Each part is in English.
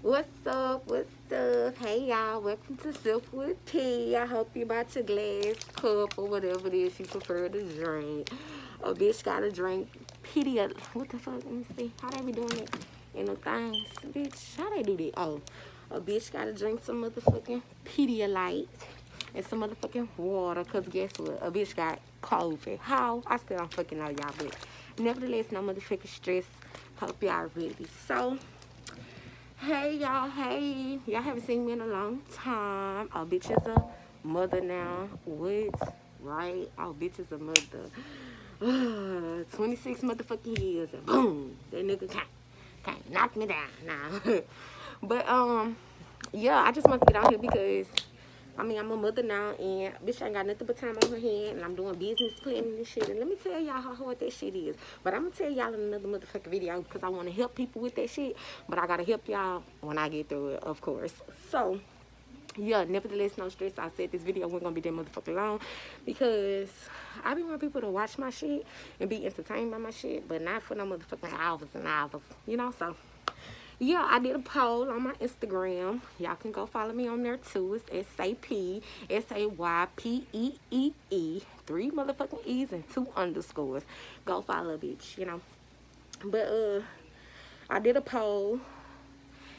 What's up? What's up? Hey y'all, welcome to Sip with Tea. I hope you bought your glass, cup, or whatever it is you prefer to drink. A bitch gotta drink Pedialyte. What the fuck? Let me see. How they be doing it in the things? Bitch, how they do that? Oh, a bitch gotta drink some motherfucking Pedialyte and some motherfucking water. Cause guess what? A bitch got COVID. How? I still don't fucking know y'all, but nevertheless, no motherfucking stress. Hope y'all ready. So, hey y'all, hey. Y'all haven't seen me in a long time. Oh, bitch is a mother now. What? Right? Oh, bitch is a mother. 26 motherfucking years and boom, that nigga can't knock me down now. But yeah, I just want to get on here because I mean I'm a mother now and bitch ain't got nothing but time on her hand and I'm doing business planning and shit. And let me tell y'all how hard that shit is. But I'm gonna tell y'all in another motherfucking video because I want to help people with that shit. But I gotta help y'all when I get through it, of course. So yeah, nevertheless, no stress. I said this video wasn't gonna be that motherfucking long because I be wanting people to watch my shit and be entertained by my shit, but not for no motherfucking hours and hours, you know. So yeah, I did a poll on my Instagram. Y'all can go follow me on there too. It's SAPSAYPEEE, 3 motherfucking E's and 2 underscores. Go follow, bitch, you know. But I did a poll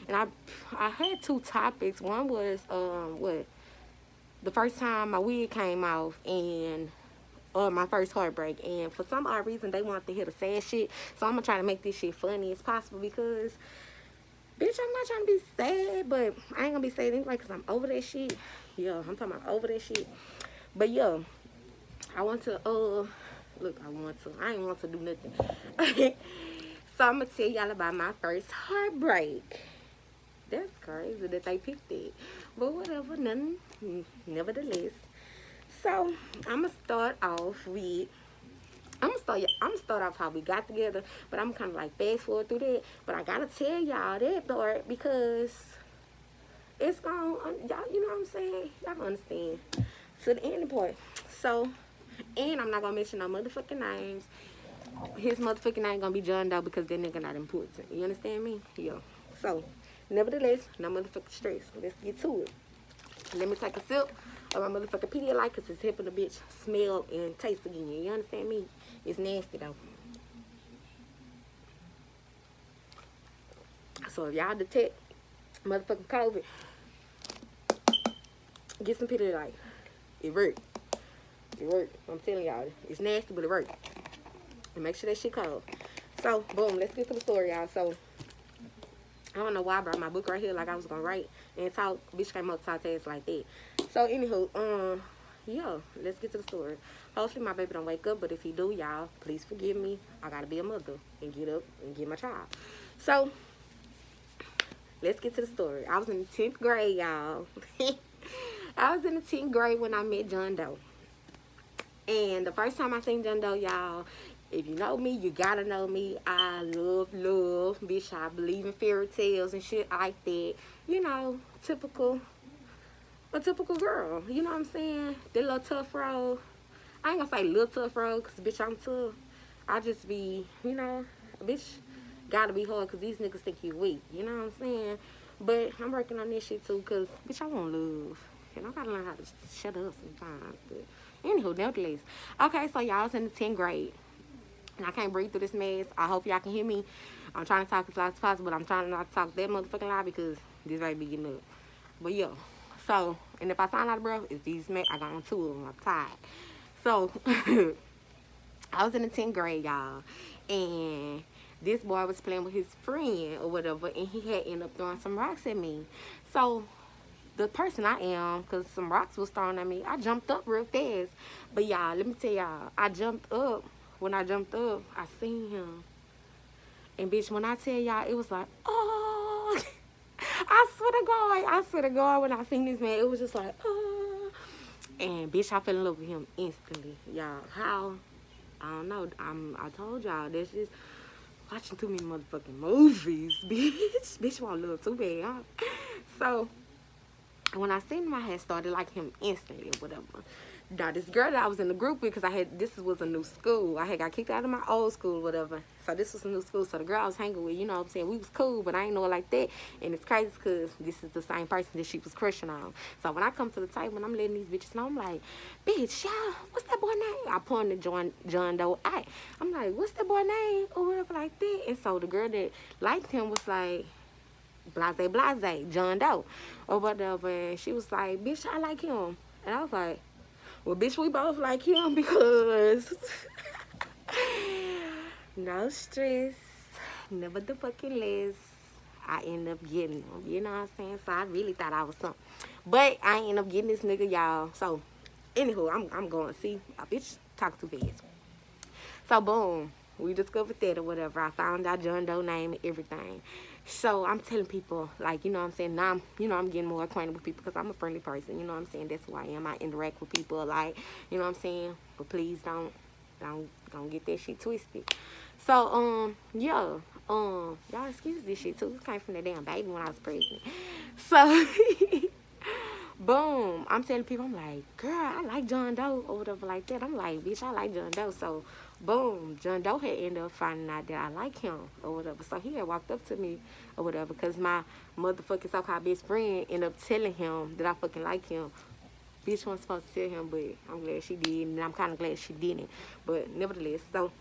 and I had 2 topics. One was what the first time my wig came off and my first heartbreak, and for some odd reason they wanted to hear the sad shit, so I'm gonna try to make this shit funny as possible because bitch, I'm not trying to be sad, but I ain't gonna be sad anyway because I'm over that shit. Yeah, I'm talking about over that shit. But yeah, I want to I ain't want to do nothing. So I'm gonna tell y'all about my first heartbreak. That's crazy that they picked it. But whatever, nothing. Nevertheless. So I'm gonna start off with I'm gonna start off how we got together, but I'm kind of like fast forward through that. But I gotta tell y'all that part because it's gonna y'all, you know what I'm saying? Y'all gonna understand to the end part. So, and I'm not gonna mention no motherfucking names. His motherfucking name gonna be John Doe because that nigga not important. You understand me? Yeah. So, nevertheless, no motherfucking stress. Let's get to it. Let me take a sip of my motherfucking Pedialyte because it's helping the bitch smell and taste again. You understand me? It's nasty though. So if y'all detect motherfucking COVID, get some Pedialyte. It worked. It worked. I'm telling y'all. It's nasty, but it worked. And make sure that shit cold. So, boom. Let's get to the story, y'all. So, I don't know why I brought my book right here like I was gonna write and talk. Bitch came up talk to us like that. So, anywho, yeah, let's get to the story. Hopefully my baby don't wake up, but if he do, y'all, please forgive me. I gotta be a mother and get up and get my child. So, let's get to the story. I was in the 10th grade, y'all. I was in the 10th grade when I met John Doe. And the first time I seen John Doe, y'all, if you know me, you gotta know me. I love, bitch. I believe in fairy tales and shit like that. You know, a typical girl. You know what I'm saying? That little tough road. I ain't gonna say little tough road, cause bitch, I'm tough. I just be, you know, bitch, gotta be hard, cause these niggas think you weak. You know what I'm saying? But I'm working on this shit too, cause bitch, I want love, and I gotta learn how to shut up sometimes. But anywho, nevertheless, okay. So y'all was in the 10th grade. And I can't breathe through this mess. I hope y'all can hear me. I'm trying to talk as loud as possible, but I'm trying not to talk that motherfucking loud because this baby getting up. But yeah. So, and if I sound out of breath, it's these mess. I got on 2 of them. I'm tired. So, I was in the 10th grade, y'all. And this boy was playing with his friend or whatever. And he had ended up throwing some rocks at me. So, the person I am, because some rocks was thrown at me, I jumped up real fast. But y'all, let me tell y'all, I jumped up. When I jumped up, I seen him. And bitch, when I tell y'all, it was like, oh. I swear to God, when I seen this man, it was just like, oh. And bitch, I fell in love with him instantly. Y'all, how? I don't know. I told y'all, that's just watching too many motherfucking movies, bitch. Bitch want love too bad, huh? So, when I seen him, I had started liking him instantly or whatever. Now, this girl that I was in the group with, because this was a new school. I had got kicked out of my old school, whatever. So this was a new school. So the girl I was hanging with, you know what I'm saying, we was cool, but I ain't know her like that. And it's crazy because this is the same person that she was crushing on. So when I come to the table and I'm letting these bitches know, I'm like, bitch, y'all, what's that boy name? I pointed to John Doe. I'm like, what's that boy name? Or whatever like that. And so the girl that liked him was like, blase, John Doe. Or whatever. And she was like, bitch, I like him. And I was like, well, bitch, we both like him because no stress, never the fucking less. I end up getting him, you know what I'm saying? So I really thought I was something. But I end up getting this nigga, y'all. So, anywho, I'm going, see, a bitch talk too fast. So, boom, we discovered that or whatever. I found out John Doe name and everything. So I'm telling people, like, you know what I'm saying, now I'm getting more acquainted with people because I'm a friendly person, you know what I'm saying, that's who I am. I interact with people, like, you know what I'm saying, but please don't get that shit twisted. So, yeah, y'all excuse this shit too. It came from the damn baby when I was pregnant. So, boom, I'm telling people, I'm like, girl, I like John Doe or whatever like that. I'm like, bitch, I like John Doe. So, boom, John Doe had ended up finding out that I like him or whatever. So he had walked up to me or whatever because my motherfucking so-called best friend ended up telling him that I fucking like him. Bitch wasn't supposed to tell him, but I'm glad she did, and I'm kind of glad she didn't. But nevertheless, so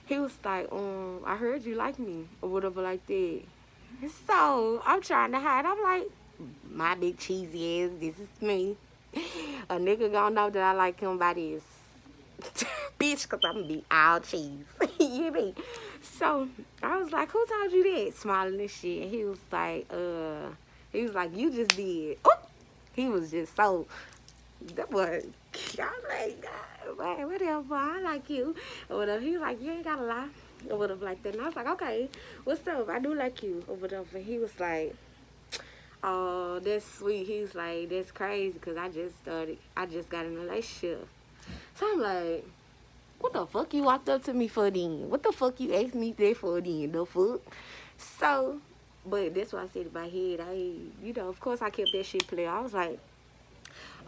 he was like, I heard you like me or whatever like that. So I'm trying to hide. I'm like, my big cheesy ass, this is me. A nigga gonna know that I like him by this. Bitch, because I'm going to be all cheese. You hear me? So, I was like, who told you that? Smiling and shit. And he was like, you just did. Oh! He was just so, that was, I was like, God, whatever, I like you. Or whatever. He was like, you ain't got to lie. Or whatever like that. And I was like, okay, what's up? I do like you. Or whatever. He was like, oh, that's sweet. He was like, that's crazy because I just got in a relationship. So I'm like, what the fuck you walked up to me for then? What the fuck you asked me that for then? The fuck? So, but that's why I said in my head, of course I kept that shit play. I was like,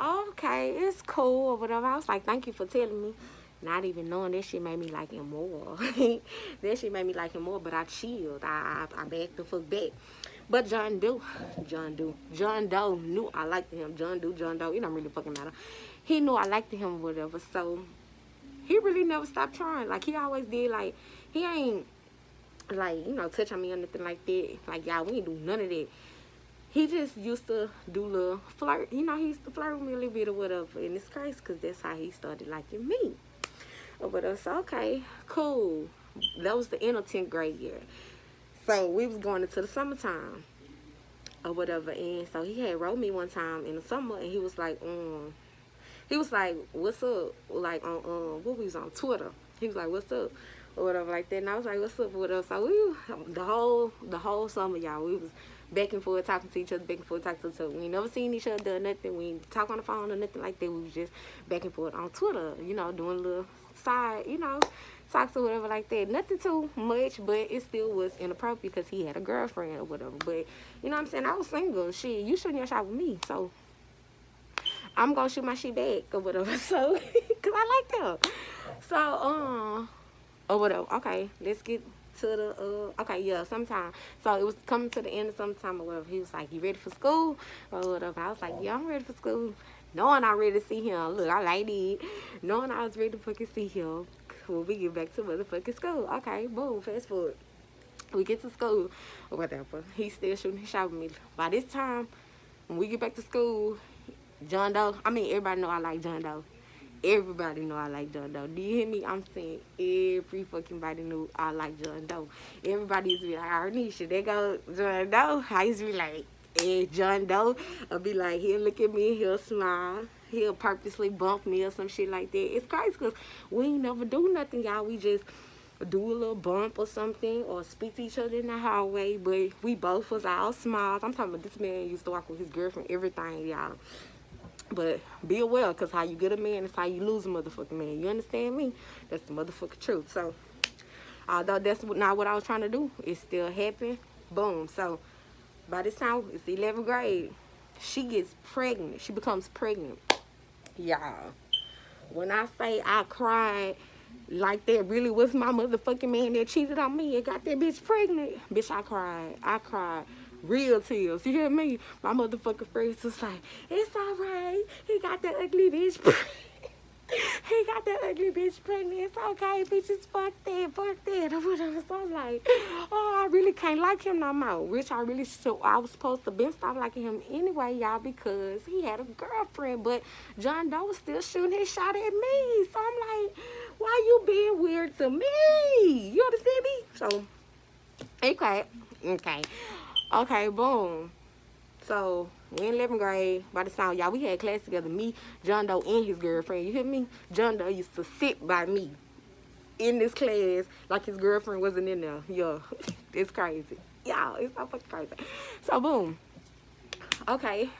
oh, okay, it's cool or whatever. I was like, thank you for telling me. Not even knowing that shit made me like him more. That shit made me like him more, but I chilled. I backed the fuck back. But John Doe knew I liked him. John Doe, it don't really fucking matter. He knew I liked him or whatever, so he really never stopped trying. Like, he always did, like, he ain't, like, touch on me or nothing like that. Like, y'all, we ain't do none of that. He just used to do little flirt. He used to flirt with me a little bit or whatever. And it's crazy because that's how he started liking me. Or whatever. So, okay, cool. That was the end of 10th grade year. So, we was going into the summertime or whatever. And so, he had wrote me one time in the summer. And he was like, what's up? Like, on, what we was on Twitter. He was like, what's up? Or whatever like that. And I was like, what's up? Or whatever. So, the whole summer, y'all, we was back and forth talking to each other, back and forth talking to each other. We ain't never seen each other or nothing. We ain't talk on the phone or nothing like that. We was just back and forth on Twitter, doing a little side, talks or whatever like that. Nothing too much, but it still was inappropriate because he had a girlfriend or whatever. But, you know what I'm saying? I was single. Shit, you shouldn't have shot with me. So, I'm going to shoot my shit back or whatever. So, because I like them. So, or whatever. Okay, let's get to the, okay, yeah, sometime. So, it was coming to the end of sometime or whatever. He was like, you ready for school? Or whatever. I was like, yeah, I'm ready for school. Knowing I ready to see him. Look, I like it. Knowing I was ready to fucking see him. When we get back to motherfucking school. Okay, boom, fast forward. We get to school or whatever. He's still shooting his shot with me. By this time, when we get back to school, John Doe, everybody know I like John Doe. Everybody know I like John Doe. Do you hear me? I'm saying every fucking body knew I like John Doe. Everybody used to be like, Arnisha, there go John Doe. I used to be like, hey, John Doe. I'll be like, he'll look at me, he'll smile. He'll purposely bump me or some shit like that. It's crazy because we ain't never do nothing, y'all. We just do a little bump or something or speak to each other in the hallway. But we both was all smiles. I'm talking about this man used to walk with his girlfriend, everything, y'all. But be aware, because how you get a man is how you lose a motherfucking man. You understand me? That's the motherfucking truth. So, although that's not what I was trying to do, it still happened. Boom. So, by this time, it's 11th grade. She gets pregnant. She becomes pregnant. Y'all, when I say I cried, like that really was my motherfucking man that cheated on me and got that bitch pregnant. Bitch, I cried. I cried. Real tears. You hear me? My motherfucking friends was like, it's alright. He got that ugly bitch pregnant. He got that ugly bitch pregnant. It's okay, bitches. Fuck that. Fuck that. Or whatever. So I'm like, oh, I really can't like him no more. Which I really so I was supposed to been stop liking him anyway, y'all, because he had a girlfriend. But John Doe was still shooting his shot at me. So I'm like, why you being weird to me? You understand me? So, okay, boom. So, we in 11th grade. By the time, y'all, we had class together. Me, John Doe, and his girlfriend. You hear me? John Doe used to sit by me in this class like his girlfriend wasn't in there. Yeah, it's crazy. Y'all, it's so fucking crazy. So, boom. Okay,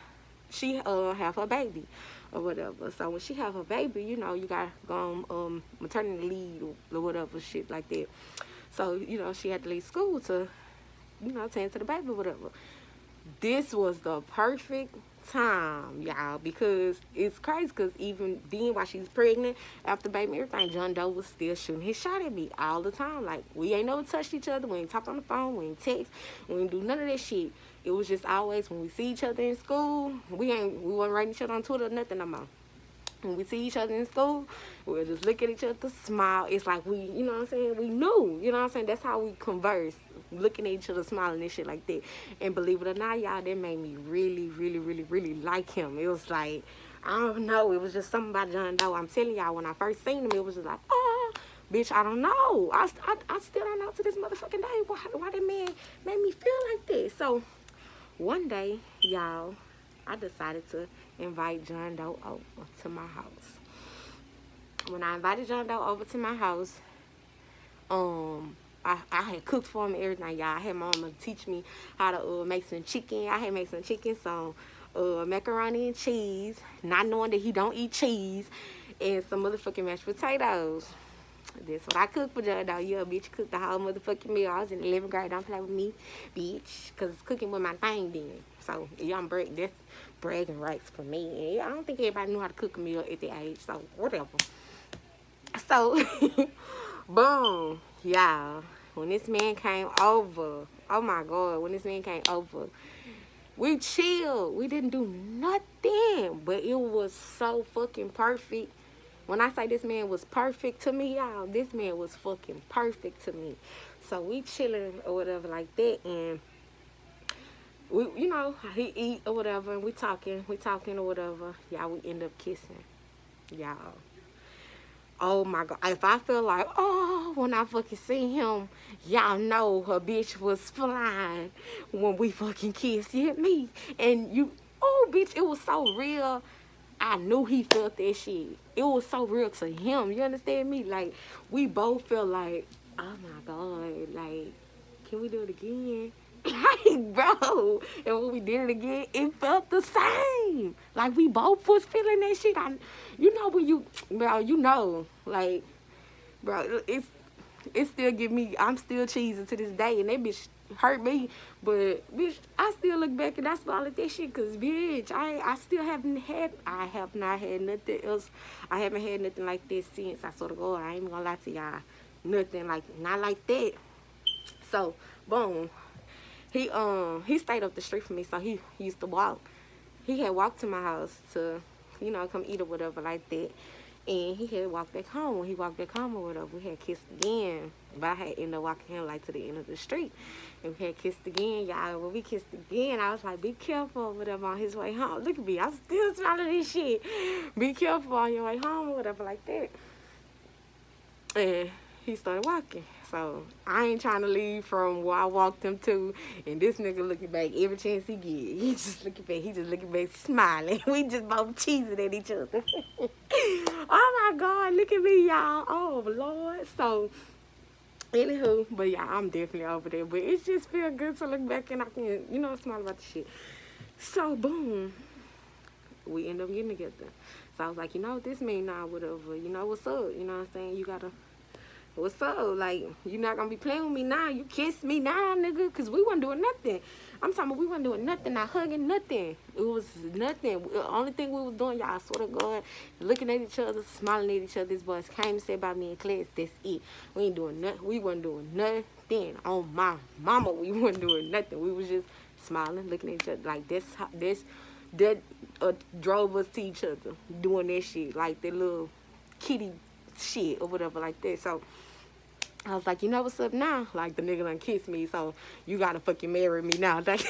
she have her baby or whatever. So, when she have her baby, you know, you got to go on maternity leave or whatever, shit like that. So, you know, she had to leave school to, you know, tend to the baby or whatever. This was the perfect time, y'all, because it's crazy, because even then while she's pregnant, after baby everything, John Doe was still shooting his shot at me all the time. Like, we ain't never touched each other, we ain't talked on the phone, we ain't text, we ain't do none of that shit. It was just always when we see each other in school, we wasn't writing each other on Twitter or nothing no more. When we see each other in school, we'll just look at each other, smile. It's like we, you know what I'm saying, we knew, you know what I'm saying, that's how we converse, looking at each other, smiling and shit like that. And believe it or not, y'all, that made me really, really, really, really like him. It was like, I don't know, it was just something about John Doe. I'm telling y'all, when I first seen him, it was just like, oh, bitch, I don't know. I still don't know to this motherfucking day why that man made me feel like this. So, one day, y'all, I decided to invite John Doe over to my house. When I invited John Doe over to my house, I had cooked for him and everything, y'all. I had my mama teach me how to make some chicken. I had made some chicken, some macaroni and cheese, not knowing that he don't eat cheese, and some motherfucking mashed potatoes. That's what I cooked for John Doe. Yeah, bitch, cooked the whole motherfucking meal. I was in the 11th grade. Don't play with me, bitch, because cooking was my thing then. So, yeah, that's bragging rights for me. And I don't think everybody knew how to cook a meal at that age, so whatever. So, boom, y'all. When this man came over, oh my God, when this man came over, we chilled. We didn't do nothing, but it was so fucking perfect. When I say this man was perfect to me, y'all, this man was fucking perfect to me. So we chilling or whatever like that, and we, you know, he eat or whatever, and we talking or whatever. Y'all, we end up kissing, y'all. Oh my God, if I feel like, oh, when I fucking see him, y'all know her bitch was flying when we fucking kissed, you hit me? And you, oh bitch, it was so real. I knew he felt that shit. It was so real to him, you understand me? Like, we both felt like, oh my God, like, can we do it again? Like, bro, and when we did it again, it felt the same. Like, we both was feeling that shit. You know when you, bro, you know, like, bro, it still give me, I'm still cheesing to this day, and that bitch hurt me, but, bitch, I still look back and I smile at that shit, because, bitch, I still have not had nothing else. I haven't had nothing like this since. I sort of go, I ain't even gonna lie to y'all, nothing like, not like that. So, boom. He stayed up the street from me, so he used to walk. He had walked to my house to, you know, come eat or whatever like that. And he had walked back home. When he walked back home or whatever, we had kissed again. But I had ended up walking him like to the end of the street. And we had kissed again, y'all. When we kissed again, I was like, be careful or whatever on his way home. Look at me, I'm still smiling this shit. Be careful on your way home or whatever like that. And he started walking. So, I ain't trying to leave from where I walked him to. And this nigga looking back every chance he get. He just looking back, smiling. We just both cheesing at each other. Oh, my God. Look at me, y'all. Oh, Lord. So, anywho. But, yeah, I'm definitely over there. But it just feel good to look back and I can, you know, smile about the shit. So, boom. We end up getting together. So, I was like, you know what this mean now, whatever. You know what's up. You know what I'm saying? You gotta... What's up? Like, you not gonna be playing with me now. You kiss me now, nigga, because we wasn't doing nothing. I'm talking about we wasn't doing nothing, not hugging, nothing. It was nothing. The only thing we was doing, y'all, I swear to God, looking at each other, smiling at each other. This boys came and said about me in class, that's it. We ain't doing nothing. We wasn't doing nothing. On my mama, we wasn't doing nothing. We was just smiling, looking at each other. Like, that drove us to each other, doing that shit. Like, that little kitty shit or whatever like that. So, I was like, you know what's up now? Like, the nigga done kissed me, so you gotta fucking marry me now. Like,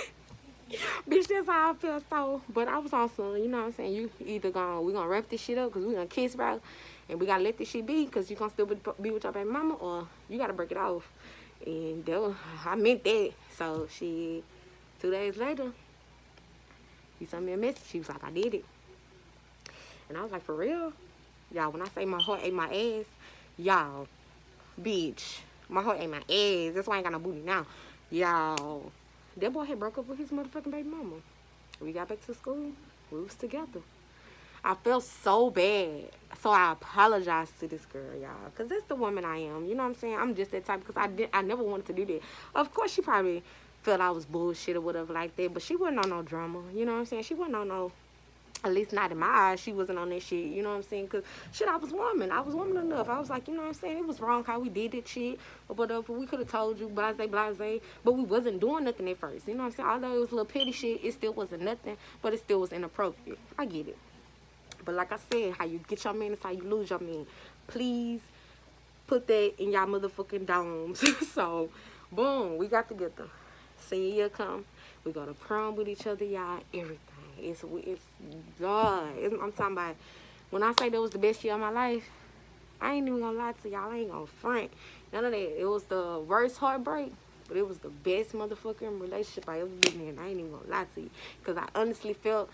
bitch, that's how I feel. So, but I was on some, you know what I'm saying? You either we gonna wrap this shit up because we gonna kiss, bro, and we gotta let this shit be because you gonna still be with your baby mama, or you gotta break it off. And I meant that. So, 2 days later, he sent me a message. She was like, I did it. And I was like, for real? Y'all, when I say my heart ate my ass, y'all, bitch, my heart ain't my ass. That's why I ain't got no booty now. Y'all, that boy had broke up with his motherfucking baby mama. We got back to school. We was together. I felt so bad. So I apologized to this girl, y'all. Because that's the woman I am. You know what I'm saying? I'm just that type because I never wanted to do that. Of course, she probably felt I was bullshit or whatever like that. But she wasn't on no drama. You know what I'm saying? She wasn't on no... At least not in my eyes, she wasn't on that shit, you know what I'm saying? Because, shit, I was woman enough. I was like, you know what I'm saying? It was wrong how we did that shit or whatever. We could have told you, blase, but we wasn't doing nothing at first, you know what I'm saying? Although it was a little petty shit, it still wasn't nothing, but it still was inappropriate. I get it. But like I said, how you get your man is how you lose your man. Please put that in y'all motherfucking domes. So, boom, we got together. Senior year come. We go to prom with each other, y'all, everything. It's God. I'm talking about, when I say that was the best year of my life, I ain't even gonna lie to y'all. I ain't gonna front. None of that. It was the worst heartbreak, but it was the best motherfucking relationship I ever been in. I ain't even gonna lie to you. Because I honestly felt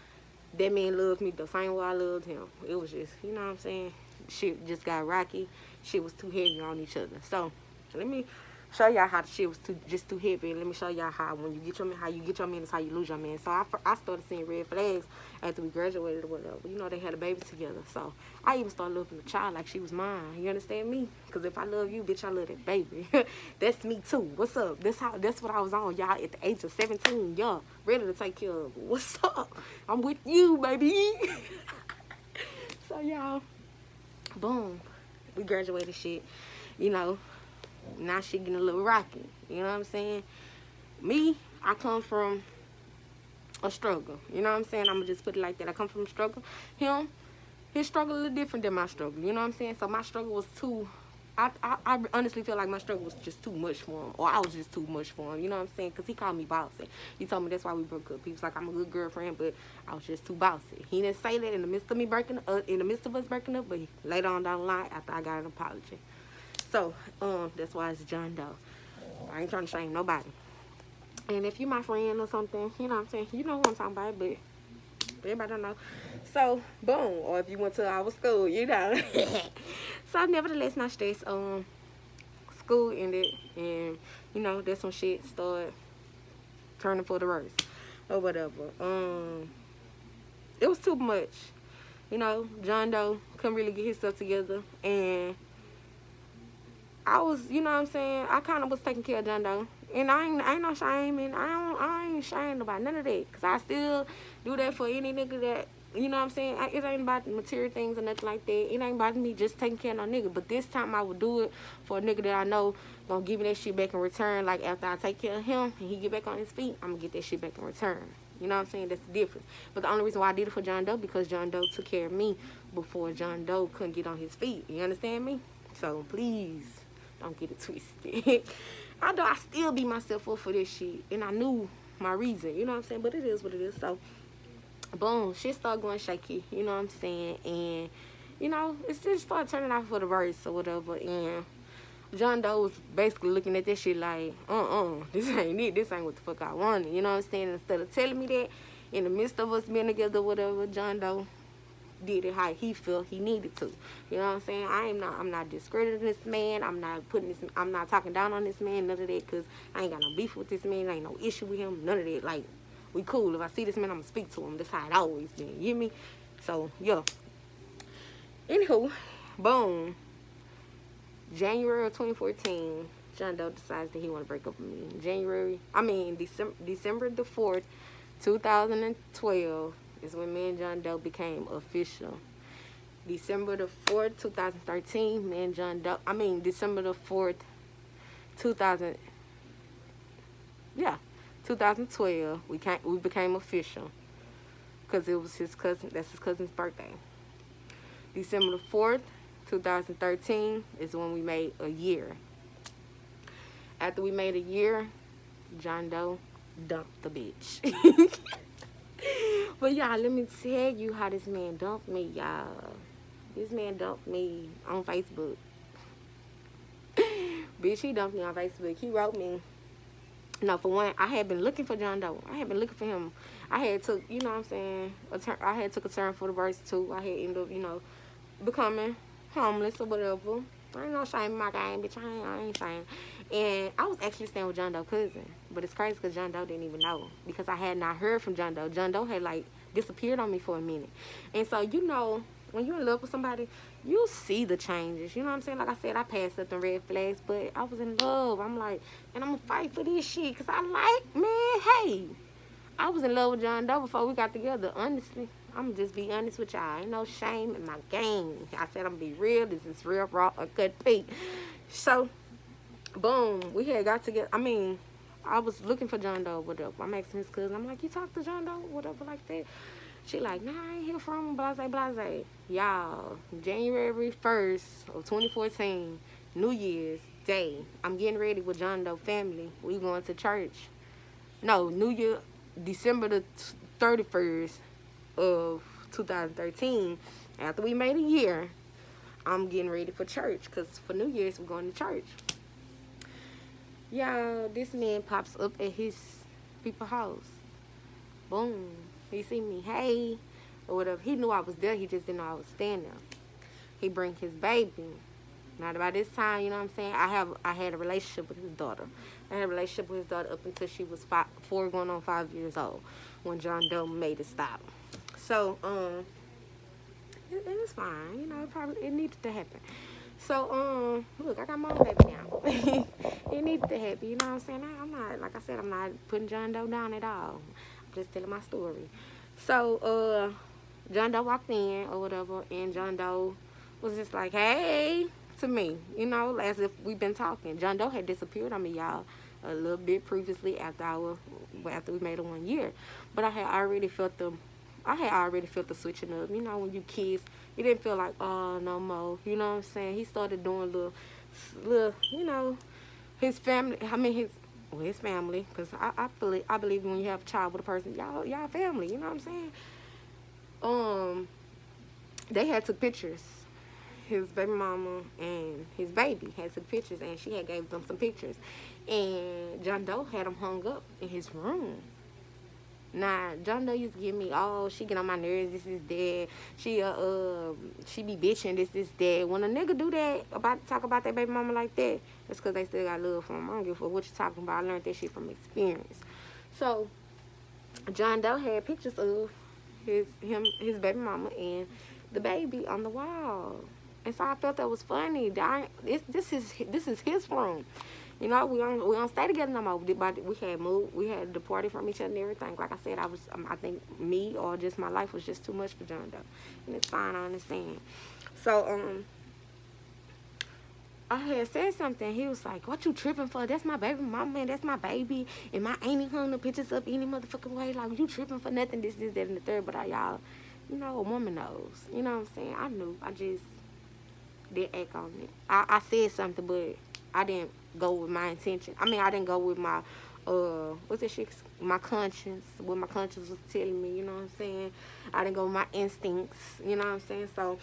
that man loved me the same way I loved him. It was just, you know what I'm saying? Shit just got rocky. Shit was too heavy on each other. So, let me show y'all how the shit was too heavy. Let me show y'all how when you get your man, how you get your man is how you lose your man. So I started seeing red flags after we graduated or whatever. You know, they had a baby together. So I even started loving the child like she was mine. You understand me? Because if I love you, bitch, I love that baby. That's me too. What's up? That's what I was on, y'all, at the age of 17. Y'all ready to take care of. What's up? I'm with you, baby. So y'all, boom, we graduated shit. You know. Now she getting a little rocky. You know what I'm saying? Me, I come from a struggle. You know what I'm saying? I'm going to just put it like that. I come from a struggle. His struggle a little different than my struggle. You know what I'm saying? So my struggle was too... I honestly feel like my struggle was just too much for him. Or I was just too much for him. You know what I'm saying? Because he called me bossy. He told me that's why we broke up. He was like, I'm a good girlfriend, but I was just too bossy. He didn't say that in the midst of me breaking up, in the midst of us breaking up, but later on down the line, after I got an apology. So, that's why it's John Doe. I ain't trying to shame nobody. And if you my friend or something, you know what I'm saying? You know what I'm talking about, but everybody don't know. So, boom. Or if you went to our school, you know. So, nevertheless, not stress. School ended, and, you know, that's when shit started turning for the worse. Or whatever. It was too much. You know, John Doe couldn't really get his stuff together, and I was, you know what I'm saying, I kind of was taking care of John Doe. And I ain't no shame, and I ain't ashamed about none of that. Because I still do that for any nigga that, you know what I'm saying, it ain't about material things or nothing like that. It ain't about me just taking care of no nigga. But this time I would do it for a nigga that I know gonna give me that shit back in return. Like, after I take care of him and he get back on his feet, I'm gonna get that shit back in return. You know what I'm saying? That's the difference. But the only reason why I did it for John Doe, because John Doe took care of me before John Doe couldn't get on his feet. You understand me? So, please, don't get it twisted. Although I still beat myself up for this shit. And I knew my reason. You know what I'm saying? But it is what it is. So, boom. Shit started going shaky. You know what I'm saying? And, you know, it just started turning out for the worse or whatever. And John Doe was basically looking at this shit like, this ain't it. This ain't what the fuck I wanted. You know what I'm saying? Instead of telling me that, in the midst of us being together, whatever, John Doe did it how he felt he needed to. You know what I'm saying? I'm not discrediting this man. I'm not talking down on this man, none of that, because I ain't got no beef with this man. Ain't no issue with him, none of that. Like, we cool. If I see this man, I'm gonna speak to him. That's how it always been. You hear me? So, yeah. Anywho, boom. January of 2014, John Doe decides that he want to break up with me. December the 4th, 2012 is when me and John Doe became official. December the 4th, 2013, me and John Doe, December the 4th, 2000, yeah, 2012, we became official. Because it was his cousin, that's his cousin's birthday. December the 4th, 2013 is when we made a year. After we made a year, John Doe dumped the bitch. But y'all, let me tell you how this man dumped me, y'all. This man dumped me on Facebook. Bitch, he dumped me on Facebook. He wrote me. No, for one, I had been looking for John Doe. I had been looking for him. I had took, you know what I'm saying, I had took a turn for the verse too. I had ended up, becoming homeless or whatever. I ain't no shame in my game, bitch. I ain't shame. And I was actually staying with John Doe's cousin. But it's crazy because John Doe didn't even know. Because I had not heard from John Doe. John Doe had, disappeared on me for a minute. And so, when you're in love with somebody, you see the changes. You know what I'm saying? Like I said, I passed up the red flags, but I was in love. I'm like, and I'm going to fight for this shit. Because hey, I was in love with John Doe before we got together, honestly. I'm going to just be honest with y'all. Ain't no shame in my game. I said I'm going to be real. This is real, raw, uncut peak. So, boom. We had got together. I was looking for John Doe, whatever. I'm asking his cousin. I'm like, you talk to John Doe, whatever, like that. She like, nah, I ain't hear from him, blase. Y'all, January 1st of 2014, New Year's Day, I'm getting ready with John Doe family. We going to church. No, New Year, December the 31st of 2013, after we made a year, I'm getting ready for church, because for New Year's, we're going to church. Y'all, this man pops up at his people's house. Boom. He see me, hey, or whatever. He knew I was there. He just didn't know I was standing there. He bring his baby. Now, by this time, you know what I'm saying, I had a relationship with his daughter. I had a relationship with his daughter up until she was 4 going on 5 years old when John Doe made it stop. So, it was fine. It needed to happen. So, look, I got my own baby now. It needed to happen, you know what I'm saying? I'm not, like I said, I'm not putting John Doe down at all. I'm just telling my story. So, John Doe walked in or whatever, and John Doe was just like, hey, to me, as if we've been talking. John Doe had disappeared on me, y'all, a little bit previously after we made it 1 year. But I had already felt the switching up. When you kids, you didn't feel like, oh, no more. You know what I'm saying? He started doing little, his family, his family, because I believe when you have a child with a person, y'all family, you know what I'm saying? They had took pictures. His baby mama and his baby had took pictures, and she had gave them some pictures. And John Doe had them hung up in his room. Nah, John Doe used to give me, she get on my nerves, this is that. She be bitching, this that. When a nigga do that, talk about that baby mama like that, that's because they still got love for him. I don't give a fuck what you talking about. I learned that shit from experience. So, John Doe had pictures of his baby mama and the baby on the wall. And so I felt that was funny. This is his room. We don't stay together no more. We had moved. We had departed from each other and everything. Like I said, I think me or just my life was just too much for John Doe. And it's fine, I understand. So, I had said something. He was like, what you tripping for? That's my baby mama and that's my baby. And my auntie hung the pictures up any motherfucking way. Like, you tripping for nothing, this, that, and the third. But y'all, a woman knows. You know what I'm saying? I knew. I just didn't act on it. I said something, but I didn't go with my intention. I didn't go with my, what's that shit? My conscience. What my conscience was telling me, you know what I'm saying? I didn't go with my instincts, you know what I'm saying? So,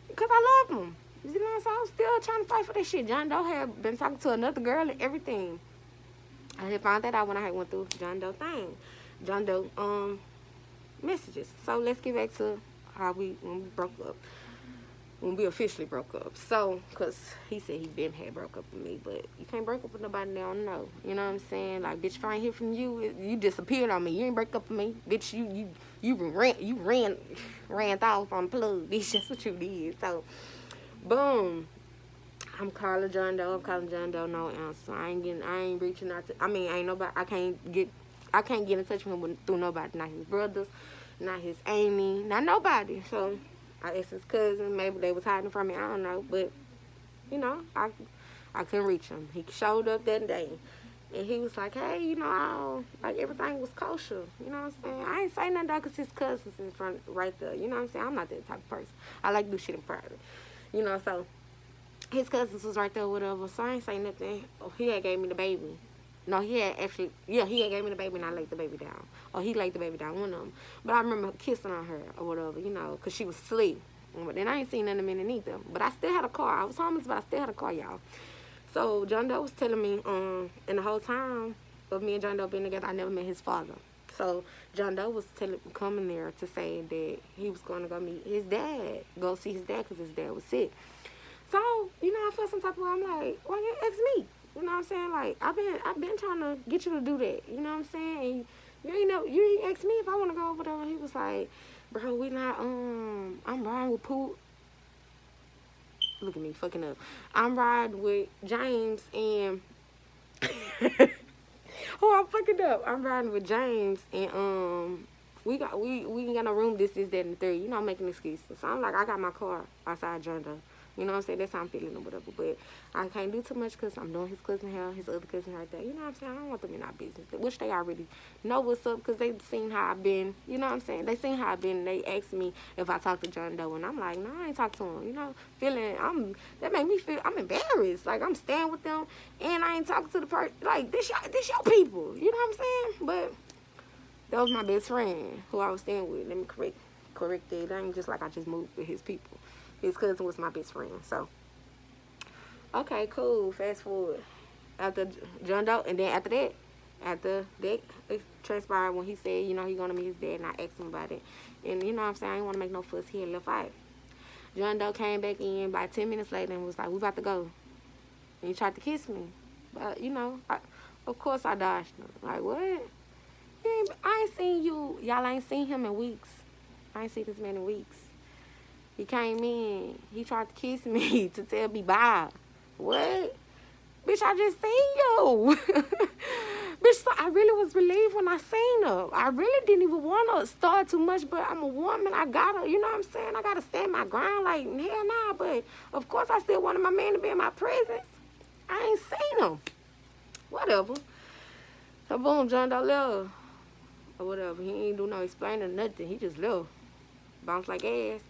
because I love him. You know, so I was still trying to fight for that shit. John Doe had been talking to another girl and everything. I had found that out when I had went through John Doe thing. John Doe, messages. So, let's get back to when we broke up. When we officially broke up. So, because he said he been had broke up with me, but you can't break up with nobody they don't know. You know what I'm saying? Like, bitch, if I ain't hear from you, you disappeared on me. You ain't break up with me. Bitch, you ran off on the plug. Bitch, that's what you did. So, boom. I'm calling John Doe. I'm calling John Doe. No answer. I ain't reaching out to. I mean, ain't nobody. I can't get in touch with him through nobody. Not his brothers, not his Amy, not nobody. So I asked his cousin. Maybe they was hiding from me. I don't know. But you know, I couldn't reach him. He showed up that day. And he was like, hey, you know, like everything was kosher. You know what I'm saying? I ain't say nothing though because his cousin's in front right there. You know what I'm saying? I'm not that type of person. I like to do shit in private. You know, so his cousins was right there or whatever. So I ain't say nothing. Oh, he had gave me the baby. No, he had actually, yeah, he had gave me the baby and I laid the baby down. Or he laid the baby down, one of them. But I remember kissing on her or whatever, you know, because she was asleep. But then I ain't seen none of them in it either. But I still had a car. I was homeless, but I still had a car, y'all. So John Doe was telling me, and the whole time of me and John Doe being together, I never met his father. So John Doe was coming there to say that he was going to go meet his dad, go see his dad because his dad was sick. So, you know, I felt some type of way. I'm like, why you ask me? You know what I'm saying? Like, I've been trying to get you to do that. You know what I'm saying? And you ain't ask me if I want to go or whatever. He was like, bro, we not, I'm riding with Pooh. Look at me fucking up. I'm riding with James and I'm fucking up. I'm riding with James and we ain't got no room, this, that, and the third. You know, I'm making excuses. So I'm like, I got my car outside John Doe. You know what I'm saying? That's how I'm feeling or whatever. But I can't do too much because I'm doing his cousin hair, his other cousin right there. You know what I'm saying? I don't want them in our business. Which they already know what's up because they seen how I've been. You know what I'm saying? They seen how I've been. They asked me if I talked to John Doe. And I'm like, no, I ain't talked to him. You know, that made me feel, I'm embarrassed. Like, I'm staying with them and I ain't talking to the person. Like, this your people. You know what I'm saying? But that was my best friend who I was staying with. Let me correct that. It ain't just like I just moved with his people. His cousin was my best friend. So, okay, cool. Fast forward. After John Doe, and then after that, it transpired when he said, you know, he going to meet his dad, and I asked him about it. And, you know what I'm saying, I didn't want to make no fuss. He had left out. John Doe came back in about 10 minutes later and was like, we about to go. And he tried to kiss me. But, you know, of course I dodged him. Like, what? I ain't seen you. Y'all ain't seen him in weeks. I ain't seen this man in weeks. He came in. He tried to kiss me to tell me bye. What? Bitch, I just seen you. Bitch, so I really was relieved when I seen her. I really didn't even want to start too much, but I'm a woman. I gotta, you know what I'm saying? I gotta stand my ground. Like, hell nah. But, of course, I still wanted my man to be in my presence. I ain't seen him. Whatever. So, boom, John Doe left. Or whatever. He ain't do no explaining nothing. He just left. Bounced like ass.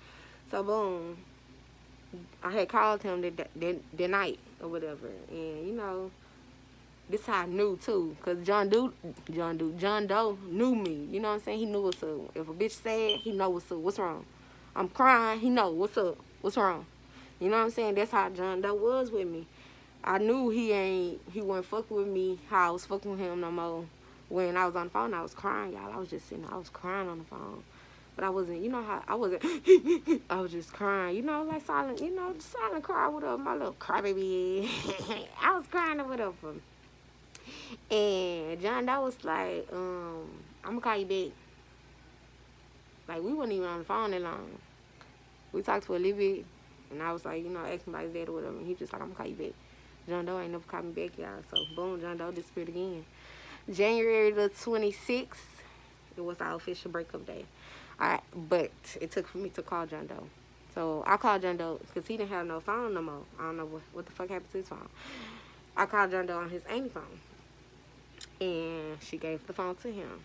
So, boom, I had called him that night or whatever. And, you know, this how I knew, too. Because John Doe knew me. You know what I'm saying? He knew what's up. If a bitch sad, he know what's up. What's wrong? I'm crying. He know what's up. What's wrong? You know what I'm saying? That's how John Doe was with me. I knew he wasn't fucking with me how I was fucking with him no more. When I was on the phone, I was crying, y'all. I was just sitting there. I was crying on the phone. But I wasn't, you know how, I wasn't, I was just crying, you know, like silent, you know, just silent cry with my little crybaby. I was crying or whatever. And John Doe was like, I'm gonna call you back. Like, we wasn't even on the phone that long. We talked for a little bit, and I was like, you know, asking about his dad or whatever, and he just like, I'm gonna call you back. John Doe ain't never called me back, y'all. So, boom, John Doe disappeared again. January the 26th, it was our official breakup day. But it took for me to call John Doe. So I called John Doe because he didn't have no phone no more. I don't know what the fuck happened to his phone. I called John Doe on his Amy phone. And she gave the phone to him.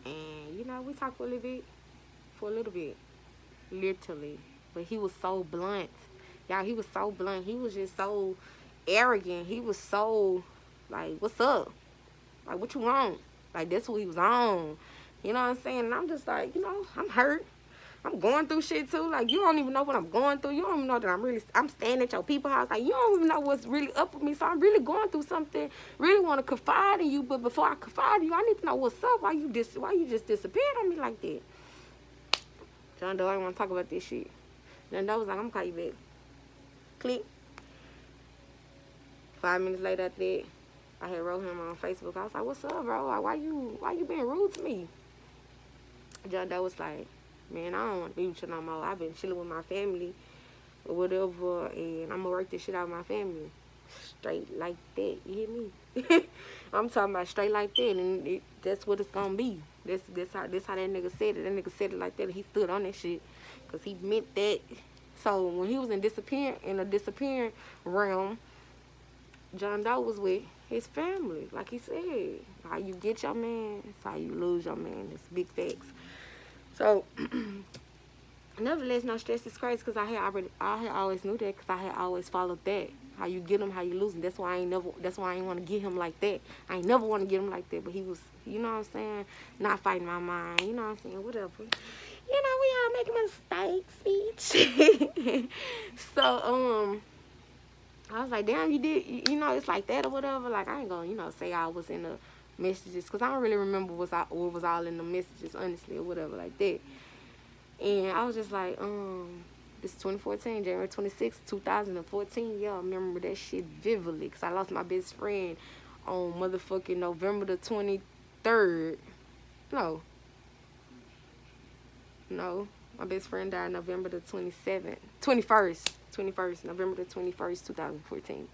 And, you know, we talked for a little bit. Literally. But he was so blunt. Y'all, he was so blunt. He was just so arrogant. He was so, like, what's up? Like, what you want? Like, that's what he was on. You know what I'm saying? And I'm just like, you know, I'm hurt. I'm going through shit too. Like, you don't even know what I'm going through. You don't even know that I'm staying at your people's house. Like, you don't even know what's really up with me. So I'm really going through something. Really want to confide in you. But before I confide in you, I need to know what's up. Why you just disappeared on me like that? John Doe, I don't want to talk about this shit. John Doe was like, I'm going to call you back. Click. 5 minutes later after that, I had wrote him on Facebook. I was like, what's up, bro? Like, why you being rude to me? John Doe was like, man, I don't want to be with you no more. I've been chilling with my family. or whatever, and I'm gonna work this shit out of my family. Straight like that, you hear me? I'm talking about straight like that, and that's what it's gonna be. That's how that nigga said it. That nigga said it like that. He stood on that shit, cause he meant that. So when he was in a disappearing realm, John Doe was with his family, like he said. How you get your man, it's how you lose your man. It's big facts. So, nevertheless, no stress is crazy, because I had always knew that, because I had always followed that. How you get him, how you lose him. That's why I ain't want to get him like that. I ain't never want to get him like that. But he was, you know what I'm saying, not fighting my mind. You know what I'm saying, whatever. You know, we all making mistakes, bitch. So, I was like, damn, you did, you know, it's like that or whatever. Like, I ain't gonna, you know, say I was in the messages, because I don't really remember what was all in the messages, honestly, or whatever, like that. And I was just like, it's 2014, January 26th, 2014. Yeah, I remember that shit vividly, because I lost my best friend on motherfucking November the 23rd. No, my best friend died November the 21st, November the 21st, 2014.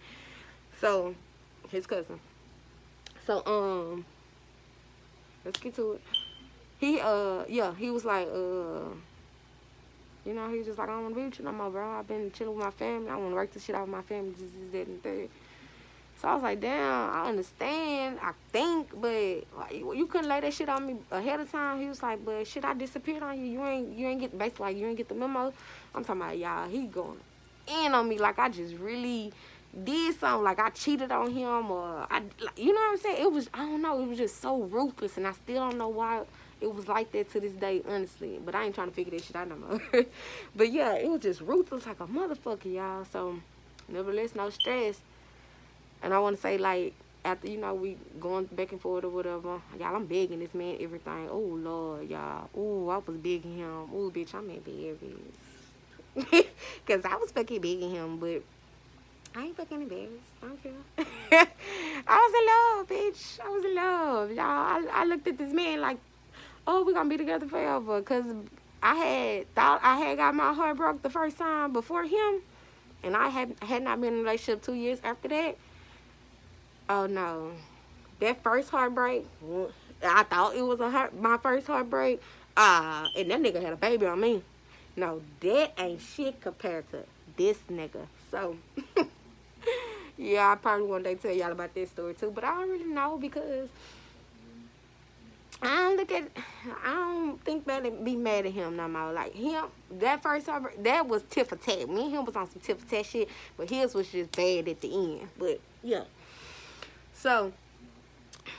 So, his cousin. So, let's get to it. He was like, you know, he was just like, I don't want to be with you no more, bro. I've been chilling with my family. I want to work this shit out with my family, this, that, and third. So I was like, damn, I understand, I think, but like, you couldn't lay that shit on me ahead of time. He was like, but shit, I disappeared on you. You ain't get, basically, like, you ain't get the memo. I'm talking about, y'all, he going in on me like I just really did something, like I cheated on him, or you know what I'm saying? It was, I don't know, it was just so ruthless, and I still don't know why it was like that to this day, honestly. But I ain't trying to figure that shit out no more. But yeah, it was just ruthless like a motherfucker, y'all. So, nevertheless, no stress. And I want to say, like, after, you know, we going back and forth or whatever, y'all, I'm begging this man everything. Oh, Lord, y'all. Oh, I was begging him. Oh, bitch, I'm embarrassed. Because I was fucking begging him, but I ain't fucking embarrassed. I don't care. I was in love, bitch. I was in love, y'all. I looked at this man like, oh, we're going to be together forever. Because I had thought I had got my heart broke the first time before him. And I had not been in a relationship 2 years after that. Oh, no. That first heartbreak, I thought it was my first heartbreak. And that nigga had a baby on me. No, that ain't shit compared to this nigga. So, yeah, I probably one day tell y'all about that story too. But I don't really know, because I don't think that be mad at him no more. Like, him, that first heartbreak, that was tit for tat. Me and him was on some tit for tat shit, but his was just bad at the end. But, yeah. So,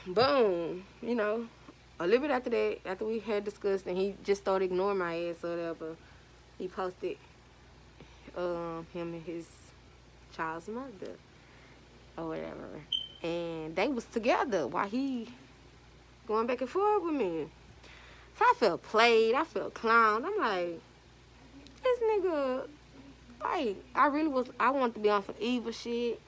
boom, you know, a little bit after that, after we had discussed, and he just started ignoring my ass or whatever, he posted him and his child's mother or whatever. And they was together while he going back and forth with me. So I felt played. I felt clowned. I'm like, this nigga, like, I wanted to be on some evil shit.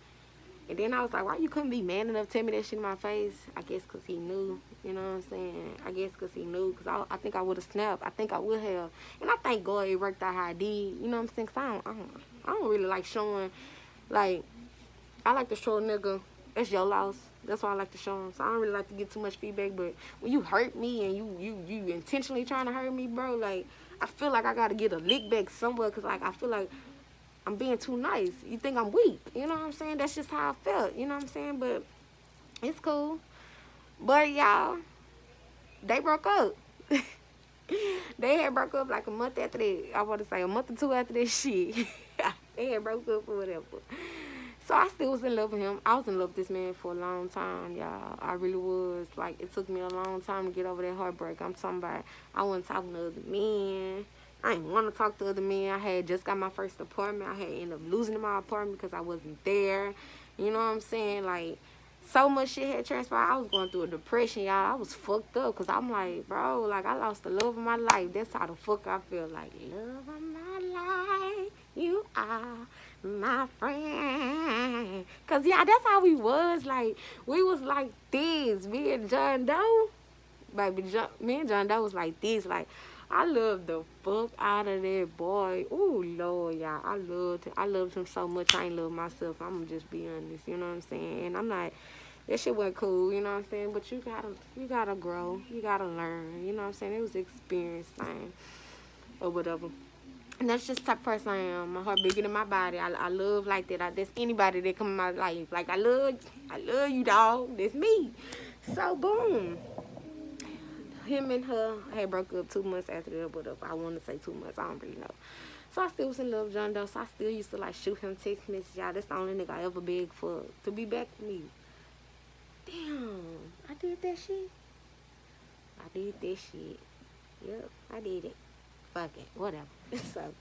And then I was like, why you couldn't be man enough to tell me that shit in my face? I guess because he knew, you know what I'm saying? I guess because he knew, because I think I would have snapped. I think I would have. And I thank God it worked out how I did, you know what I'm saying? Because I don't really like showing, like, I like to show a nigga, that's your loss. That's why I like to show him. So I don't really like to get too much feedback. But when you hurt me and you intentionally trying to hurt me, bro, like, I feel like I got to get a lick back somewhere, because, like, I feel like I'm being too nice. You think I'm weak. You know what I'm saying? That's just how I felt. You know what I'm saying? But it's cool. But, y'all, they broke up. They had broke up like a month after that. I want to say a month or two after that shit. They had broke up or whatever. So I still was in love with him. I was in love with this man for a long time, y'all. I really was. Like, it took me a long time to get over that heartbreak. I'm talking about, I wasn't talking to other men. I didn't want to talk to other men. I had just got my first apartment. I had ended up losing my apartment because I wasn't there. You know what I'm saying? Like, so much shit had transpired. I was going through a depression, y'all. I was fucked up, because I'm like, bro, like, I lost the love of my life. That's how the fuck I feel. Like, love of my life, you are my friend. Because, yeah, that's how we was. Like, we was like this. Me and John Doe, baby, me and John Doe was like this. Like, I love the fuck out of that boy. Oh Lord, y'all. I loved him so much. I ain't love myself. I'ma just be honest. You know what I'm saying? And I'm not. That shit wasn't cool. You know what I'm saying? But you gotta grow. You gotta learn. You know what I'm saying? It was experience thing or whatever. And that's just the type of person I am. My heart bigger than my body. I love like that. That's anybody that come in my life. Like I love you, dog. That's me. So boom. Him and her had broke up 2 months after that, whatever. I want to say 2 months. I don't really know. So I still was in love with John Doe. So I still used to like shoot him text messages. Y'all, that's the only nigga I ever begged for to be back with me. Damn, I did that shit. I did that shit. Yep, I did it. Fuck it, whatever. So,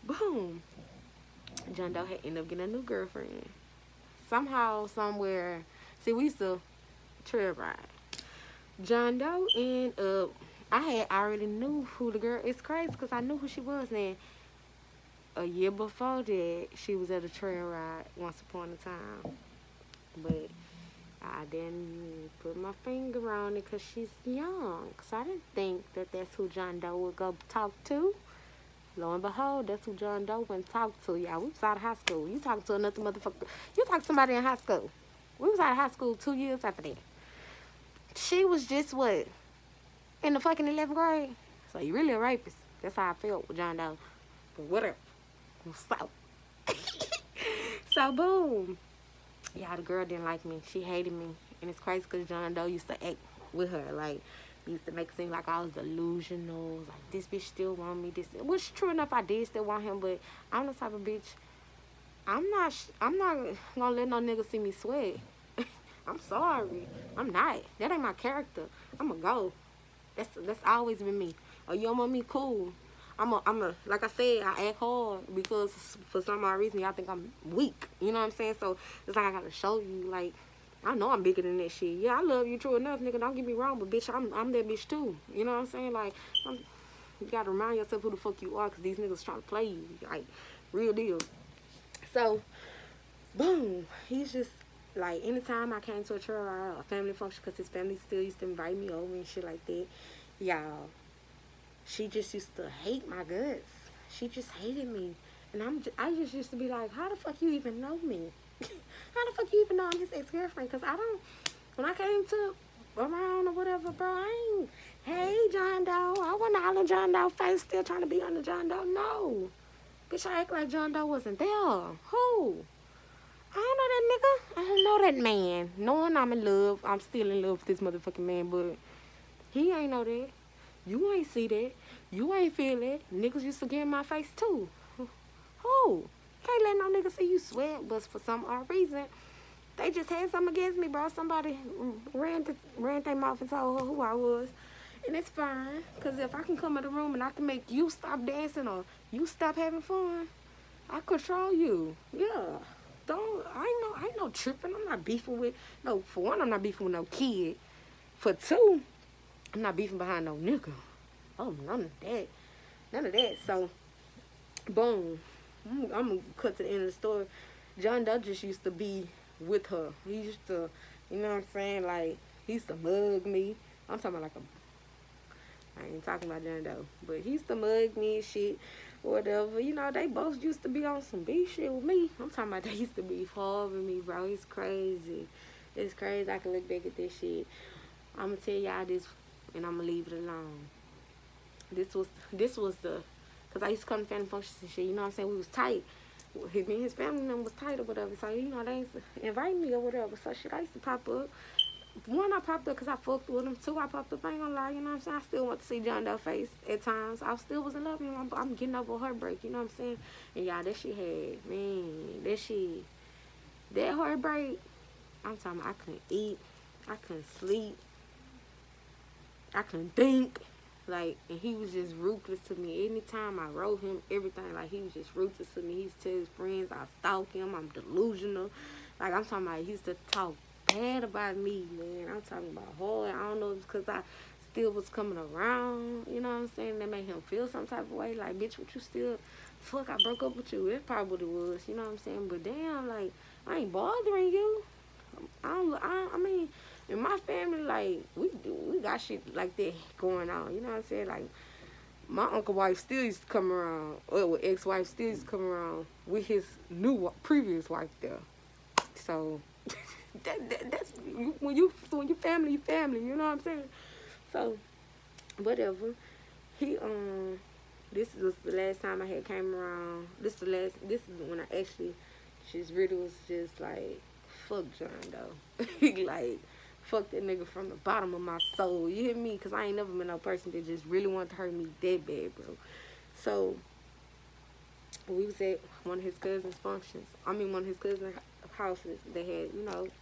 boom. John Doe had ended up getting a new girlfriend. Somehow, somewhere. See, we used to trail ride. John Doe ended up. I already knew who the girl. It's crazy because I knew who she was. And a year before that, she was at a trail ride once upon a time. But I didn't put my finger on it because she's young. So I didn't think that that's who John Doe would go talk to. Lo and behold, that's who John Doe went and talked to. Y'all, we was out of high school. You talking to another motherfucker. You talk to somebody in high school. We was out of high school 2 years after that. She was just what? In the fucking 11th grade? So you really a rapist. That's how I felt with John Doe. But whatever. So, so boom. Yeah, the girl didn't like me. She hated me. And it's crazy because John Doe used to act with her. Like, used to make it seem like I was delusional. Like, this bitch still want me. This, which, true enough, I did still want him. But I'm the type of bitch, I'm not gonna let no nigga see me sweat. I'm sorry. I'm not. That ain't my character. I'ma go. That's always been me. Oh, you don't want me? Cool. I'm a, like I said, I act hard because for some odd reason y'all think I'm weak. You know what I'm saying? So it's like I gotta show you, like, I know I'm bigger than that shit. Yeah, I love you, true enough, nigga. Don't get me wrong, but bitch, I'm that bitch too. You know what I'm saying? Like, you gotta remind yourself who the fuck you are, cause these niggas trying to play you, like, real deal. So, boom, he's just like, anytime I came to a church or a family function, cause his family still used to invite me over and shit like that, y'all. She just used to hate my guts. She just hated me. And I just used to be like, how the fuck you even know me? How the fuck you even know I'm his ex-girlfriend? Because when I came to around or whatever, bro, I ain't, hey, John Doe. I wasn't all in John Doe face still trying to be on the John Doe. No. Bitch, I act like John Doe wasn't there. Who? I don't know that nigga. I don't know that man. Knowing I'm in love, I'm still in love with this motherfucking man, but he ain't know that. You ain't see that. You ain't feel that. Niggas used to get in my face too. Who? Can't let no nigga see you sweat, but for some odd reason, they just had something against me, bro. Somebody ran their mouth and told her who I was. And it's fine, because if I can come in the room and I can make you stop dancing or you stop having fun, I control you. Yeah. I ain't no tripping. I'm not beefing with, no, for one, I'm not beefing with no kid. For two, I'm not beefing behind no nigga. Oh, none of that. None of that. So, boom. I'm going to cut to the end of the story. John Doe just used to be with her. He used to, you know what I'm saying? Like, he used to mug me. I'm talking about I ain't talking about John Doe. But he used to mug me and shit. Whatever. You know, they both used to be on some beef shit with me. I'm talking about they used to be hard with me, bro. It's crazy. It's crazy. I can look back at this shit. I'm going to tell y'all this. And I'm going to leave it alone. This was the, because I used to come to family functions and shit, you know what I'm saying? We was tight. Me and his family member was tight or whatever. So, you know, they used to invite me or whatever. So, shit, I used to pop up. One, I popped up because I fucked with him. Two, I popped up, I ain't gonna lie, you know what I'm saying? I still want to see John Doe face at times. I still was in love with him. I'm getting over heartbreak, you know what I'm saying? And y'all, that shit had, man, that heartbreak, I'm talking about, I couldn't eat. I couldn't sleep. I couldn't think, like, and he was just ruthless to me. Anytime I wrote him, everything, like, he was just ruthless to me. He used to tell his friends I stalk him, I'm delusional. Like, I'm talking about, he used to talk bad about me, man. I'm talking about hard. I don't know if it's because I still was coming around, you know what I'm saying? That made him feel some type of way. Like, bitch, what you still, fuck, I broke up with you. That's probably what it was, you know what I'm saying? But damn, like, I ain't bothering you. I mean, in my family, like, we got shit like that going on, you know what I'm saying? Like, my uncle wife still used to come around, or ex-wife still used to come around with his previous wife there. So that's when you family, you know what I'm saying? So whatever. He this was the last time I had came around. This is when I actually just really was just like fuck John though. Like fuck that nigga from the bottom of my soul. You hear me? Cause I ain't never been no person that just really wanted to hurt me that bad, bro. So we was at one of his cousin's functions. I mean, one of his cousin's houses. They had,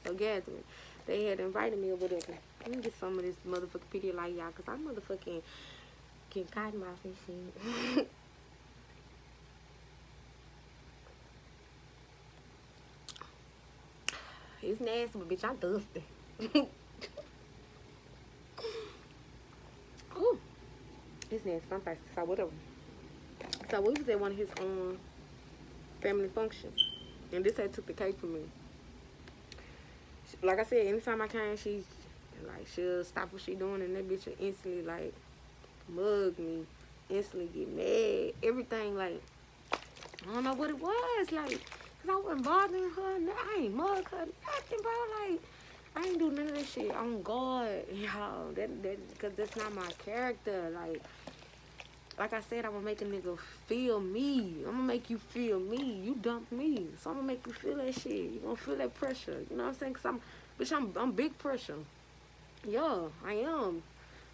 a gathering. They had invited me or whatever. Let me get some of this motherfucking Pedialyte, y'all, because I'm motherfucking getting cotton mouth and shit. It's nasty, but bitch, I'm thirsty. Ooh, it's nasty. I'm thirsty. So whatever. So we was at one of his family functions, and this had took the cake from me. Like I said, anytime I came, she'll stop what she doing, and that bitch will instantly like mug me, instantly get mad, everything. Like I don't know what it was, like, cause I wasn't bothering her. I ain't mug her nothing, bro. Like I ain't do none of that shit on God, y'all. Cause that's not my character. Like I said, I'm gonna make a nigga feel me. I'm gonna make you feel me. You dump me, so I'm gonna make you feel that shit. You gonna feel that pressure. You know what I'm saying? Cause I'm big pressure. Yeah, I am.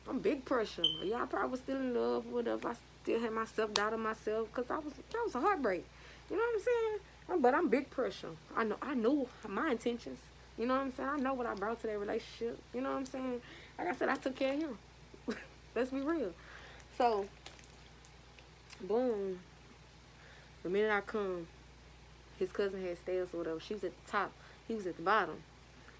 I'm big pressure. Yeah, I probably was still in love or whatever. I still had my self-doubt of myself because that was a heartbreak. You know what I'm saying? But I'm big pressure. I knew my intentions. You know what I'm saying? I know what I brought to that relationship. You know what I'm saying? Like I said, I took care of him. Let's be real. So, boom. The minute I come, his cousin had stairs or whatever. She was at the top. He was at the bottom.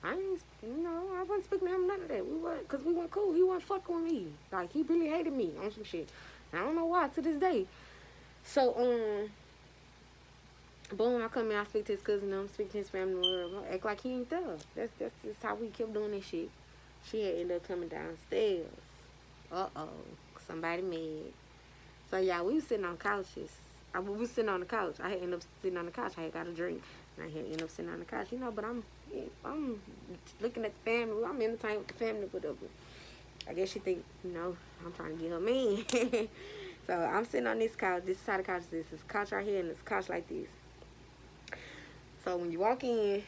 I wasn't speaking to him none of that. Cause we weren't cool. He wasn't fucking with me. Like, he really hated me on some shit. And I don't know why to this day. So, boom, I come in, I speak to his cousin, I speak to his family, whatever. Act like he ain't there. That's just how we kept doing this shit. She had ended up coming downstairs. Uh-oh. Somebody mad. So, yeah, we was sitting on couches. We was sitting on the couch. I had ended up sitting on the couch. I had got a drink. And I had ended up sitting on the couch. But I'm looking at the family. I'm entertaining with the family, whatever. I guess she think, I'm trying to get her man. So I'm sitting on this couch. This side of the couch is this. It's a couch right here, and it's a couch like this. So when you walk in,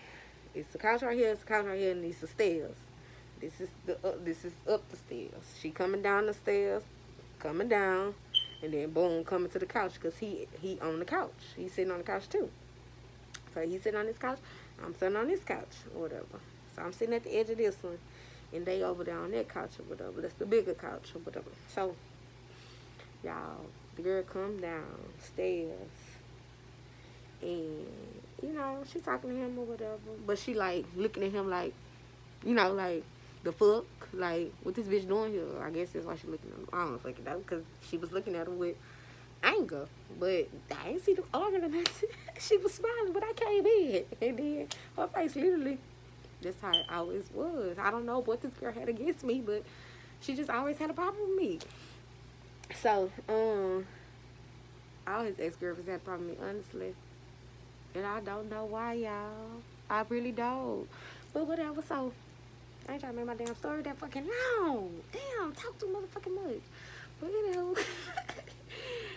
it's a couch right here, it's a couch right here, and it's the stairs. This is up the stairs. She coming down the stairs, coming down, and then boom, coming to the couch, because he on the couch. He's sitting on the couch too. So he's sitting on this couch, I'm sitting on this couch, or whatever. So I'm sitting at the edge of this one, and they over there on that couch, or whatever. That's the bigger couch, or whatever. So, y'all, the girl come downstairs, and, she talking to him or whatever. But she, like, looking at him like, like, the fuck? Like, what this bitch doing here? I guess that's why she looking at him. I don't fucking know, because she was looking at him with anger, but I ain't see them arguing. She was smiling, but I came in, and then her face literally, that's how it always was. I don't know what this girl had against me, but she just always had a problem with me. So, all his ex-girlfriends had a problem with me, honestly, and I don't know why, y'all. I really don't, but whatever. So I ain't trying to make my damn story that fucking long. Damn, talk too motherfucking much. But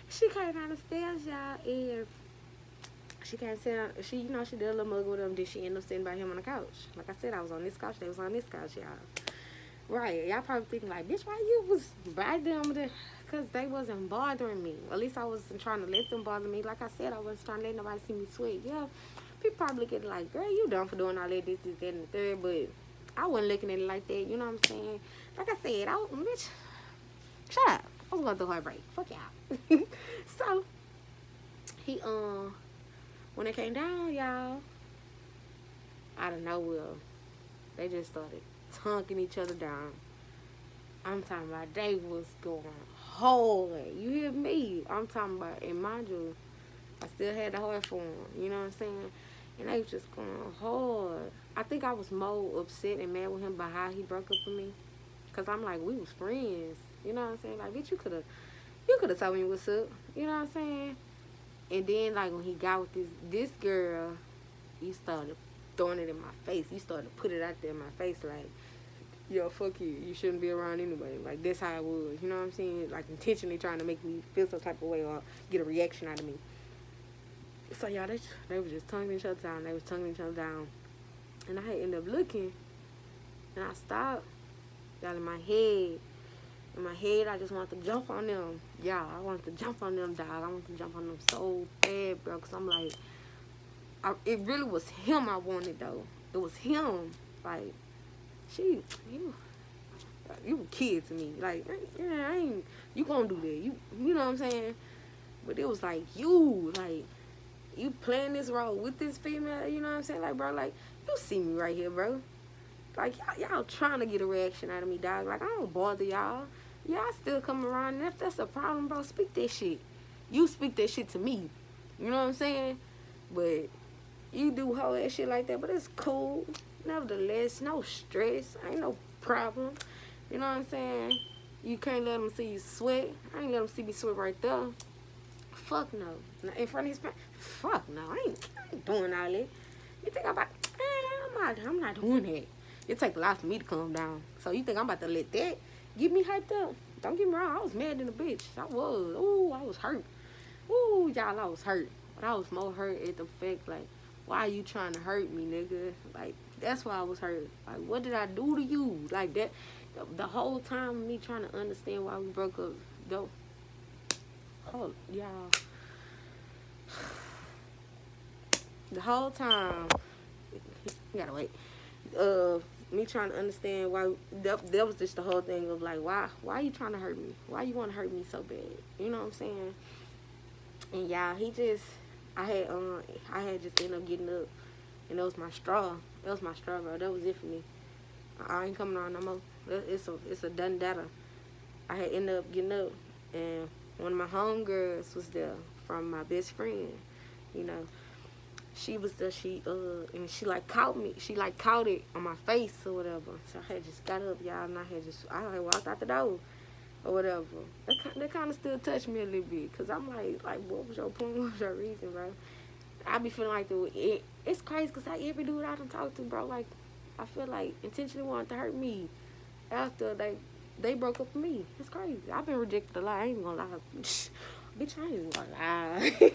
she came down the stairs, y'all, and she came sit on, she did a little mug with him, then she ended up sitting by him on the couch. Like I said, I was on this couch, they was on this couch, y'all. Right, y'all probably thinking like, bitch, why you was by them? Because they wasn't bothering me. At least I wasn't trying to let them bother me. Like I said, I wasn't trying to let nobody see me sweat. Yeah, people probably look at it like, girl, you done for doing all that, this, that, and the third, but I wasn't looking at it like that, you know what I'm saying? Like I said, bitch, shut up. I was going through heartbreak. Fuck y'all. So, he, when it came down, y'all, out of nowhere, they just started tonking each other down. I'm talking about they was going hard. You hear me? I'm talking about, and mind you, I still had the heart for him. You know what I'm saying? And they was just going hard. I think I was more upset and mad with him by how he broke up with me. Because I'm like, we was friends. You know what I'm saying? Like, bitch, you could have You could have told me what's up. You know what I'm saying? And then, like, when he got with this girl, you started throwing it in my face. You started to put it out there in my face, like, yo, fuck you. You shouldn't be around anyway. Like, that's how it was. You know what I'm saying? Like, intentionally trying to make me feel some type of way or get a reaction out of me. So, y'all, they was just tonguing each other down. They was tonguing each other down. And I had ended up looking, and I stopped. Y'all, in my head, I just wanted to jump on them. Y'all, I wanted to jump on them, dog. I wanted to jump on them so bad, bro. Because I'm like, it really was him I wanted, though. It was him. Like, you a kid to me. Like, yeah, I ain't, you gonna do that. You know what I'm saying? But it was like, like, you playing this role with this female, you know what I'm saying? Like, bro, like, you see me right here, bro. Like, y'all trying to get a reaction out of me, dog. Like, I don't bother y'all. Y'all still come around, and if that's a problem, bro, speak that shit. You speak that shit to me. You know what I'm saying? But you do whole ass shit like that, but it's cool. Nevertheless, no stress. Ain't no problem. You know what I'm saying? You can't let them see you sweat. I ain't let them see me sweat right there. Fuck no. In front of his parents. Fuck no. I ain't doing all that. You think I'm about... I'm not doing that. It take a lot for me to calm down. So you think I'm about to let that get me hyped up? Don't get me wrong. I was mad than a bitch. I was. Ooh, I was hurt. Ooh, y'all, I was hurt. But I was more hurt at the fact, like, why are you trying to hurt me, nigga? Like, that's why I was hurt. Like, what did I do to you? Like, that, the whole time, me trying to understand why we broke up, though. Oh, y'all. The whole time, you gotta wait. Me trying to understand why, that was just the whole thing of, like, why are you trying to hurt me? Why you want to hurt me so bad? You know what I'm saying? And y'all, I had just ended up getting up, and that was my straw. That was my straw, bro. That was it for me. I ain't coming on no more. It's a done data. I had ended up getting up, and one of my homegirls was there from my best friend. You know, she was there. And she like caught me. She like caught it on my face or whatever. So I had just got up, y'all, and I had walked out the door or whatever. That kind of still touched me a little bit, cause I'm like, what was your point? What was your reason, bro? I be feeling like it's crazy, cause every dude I done talked to, bro, like, I feel like intentionally wanted to hurt me after they broke up with me. It's crazy. I've been rejected a lot. I ain't gonna lie. Bitch, I ain't gonna lie.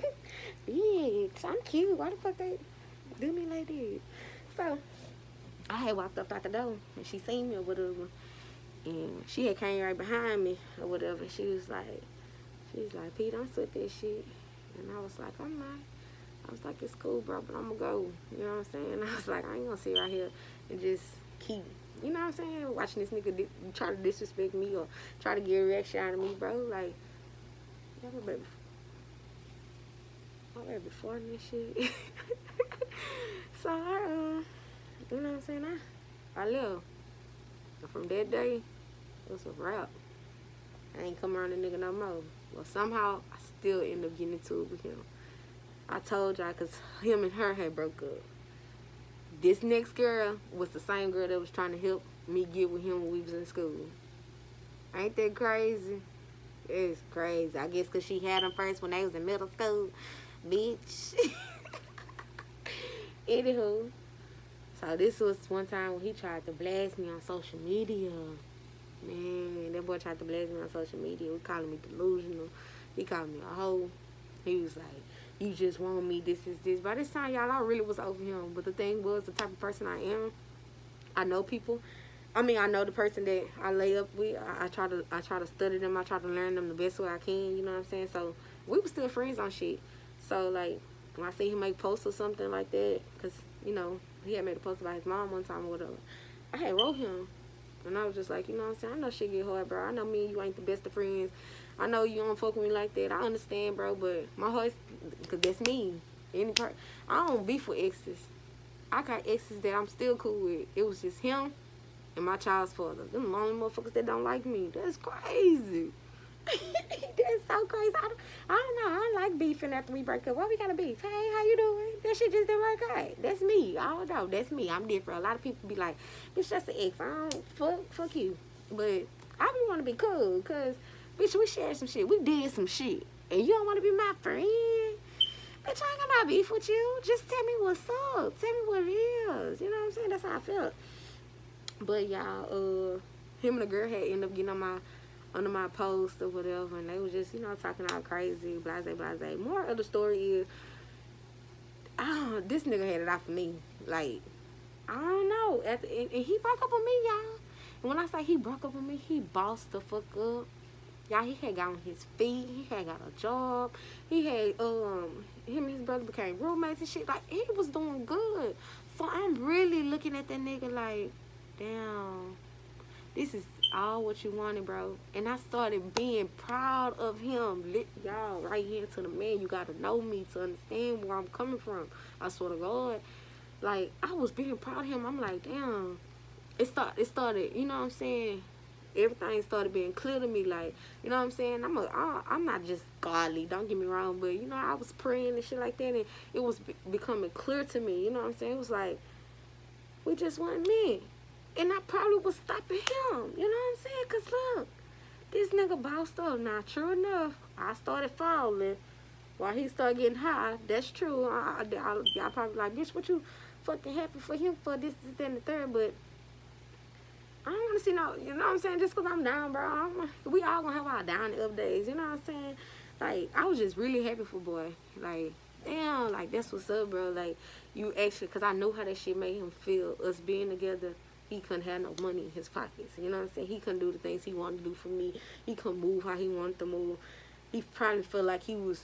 Yeah, cause I'm cute. Why the fuck they do me like this? So I had walked up out the door, and she seen me or whatever. And she had came right behind me or whatever. She was like, Pete, don't sweat that shit. And I was like, I'm not. I was like, it's cool, bro, but I'm gonna go. You know what I'm saying? I was like, I ain't gonna sit right here and just keep, you know what I'm saying, watching this nigga try to disrespect me or try to get a reaction out of me, bro. Like, y'all ready before this shit. So you know what I'm saying? I left. And from that day, it was a wrap. I ain't come around the nigga no more. Well, somehow, I still end up getting into it with him. I told y'all, because him and her had broke up. This next girl was the same girl that was trying to help me get with him when we was in school. Ain't that crazy? It's crazy. I guess because she had him first when they was in middle school. Bitch. Anywho. So this was one time when he tried to blast me on social media. Man, that boy tried to blast me on social media. He calling me delusional. He called me a hoe. He was like, you just want me, this is this. By this time, y'all, I really was over him. But the thing was, the type of person I am, I know people. I mean, I know the person that I lay up with. I try to study them. I try to learn them the best way I can. You know what I'm saying? So we were still friends on shit. So like when I see him make posts or something like that, cause you know he had made a post about his mom one time or whatever. I had wrote him, and I was just like, you know what I'm saying? I know shit get hard, bro. I know me and you ain't the best of friends. I know you don't fuck with me like that. I understand, bro, but my heart, cause that's me. I don't beef with exes. I got exes that I'm still cool with. It was just him and my child's father. Them lonely motherfuckers that don't like me. That's crazy. That's so crazy. I don't know. I don't like beefing after we break up. Why we gotta beef? Hey, how you doing? That shit just didn't work out. That's me. I don't know. That's me. I'm different. A lot of people be like, bitch, that's an ex. I don't fuck you. But I be want to be cool, cause Bitch, we shared some shit. We did some shit. And you don't want to be my friend? Bitch, I ain't got no beef with you. Just tell me what's up. Tell me what it is. You know what I'm saying? That's how I felt. But y'all, him and the girl had ended up getting on under my post or whatever, and they was just, talking all crazy, blase, blase. More of the story is, this nigga had it out for me. Like, I don't know. And he broke up with me, y'all. And when I say he broke up with me, he bossed the fuck up. Y'all, he had got on his feet. He had got a job. He had, him and his brother became roommates and shit. Like, he was doing good. So I'm really looking at that nigga like, damn, this is all what you wanted, bro. And I started being proud of him. Y'all, right here to the man, you got to know me to understand where I'm coming from. I swear to God. Like, I was being proud of him. I'm like, damn. It started, you know what I'm saying? Everything started being clear to me. Like, you know what I'm saying? I'm not just godly, don't get me wrong. But, I was praying and shit like that. And it was becoming clear to me. You know what I'm saying? It was like, we just weren't men. And I probably was stopping him. You know what I'm saying? Because, look, this nigga bossed up. Now, true enough, I started falling while he started getting high. That's true. Y'all probably like, bitch, what you fucking happy for him for this, that, and the third? But I don't want to see no, you know what I'm saying? Just because I'm down, bro. We all going to have our down and up days. You know what I'm saying? Like, I was just really happy for boy. Like, damn, like, that's what's up, bro. Like, you actually, because I know how that shit made him feel, us being together. He couldn't have no money in his pockets. You know what I'm saying? He couldn't do the things he wanted to do for me. He couldn't move how he wanted to move. He probably felt like he was,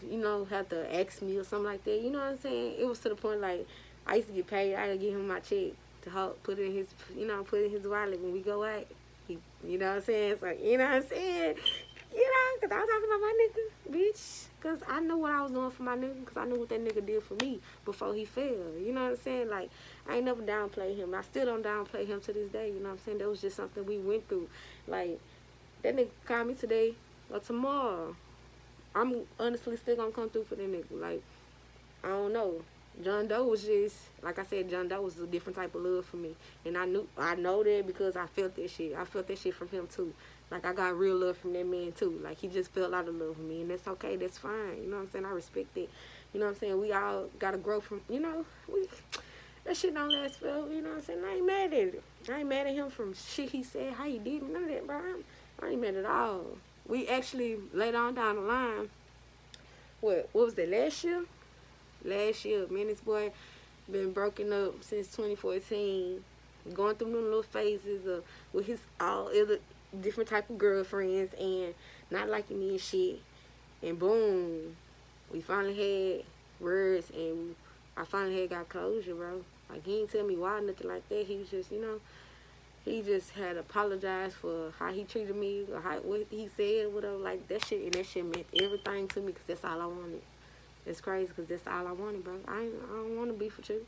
had to ask me or something like that. You know what I'm saying? It was to the point, like, I used to get paid. I had to give him my check to help put it in his, put it in his wallet when we go out. You know what I'm saying? It's like, you know what I'm saying? Because I was talking about my nigga, bitch. Because I know what I was doing for my nigga. Because I knew what that nigga did for me before he fell. You know what I'm saying? Like, I ain't never downplay him. I still don't downplay him to this day. You know what I'm saying? That was just something we went through. Like, that nigga called me today or tomorrow. I'm honestly still going to come through for that nigga. Like, I don't know. John Doe was just, like I said, John Doe was a different type of love for me. And I know that because I felt that shit. I felt that shit from him, too. Like, I got real love from that man, too. Like, he just felt a lot of love for me. And that's okay. That's fine. You know what I'm saying? I respect it. You know what I'm saying? We all got to grow from, that shit don't last forever. You know what I'm saying? I ain't mad at it. I ain't mad at him from shit he said, how he did me, none of that, bro. I ain't mad at all. We actually, later on down the line, what was that, last year? Last year, me and this boy been broken up since 2014, going through them little phases of with his all other different type of girlfriends and not liking me and shit. And boom, we finally had words and I finally had got closure, bro. Like, he ain't tell me why, nothing like that. He was just, he just had apologized for how he treated me or what he said, whatever, like that shit. And that shit meant everything to me because that's all I wanted. It's crazy because that's all I wanted, bro. I don't want to beef with you.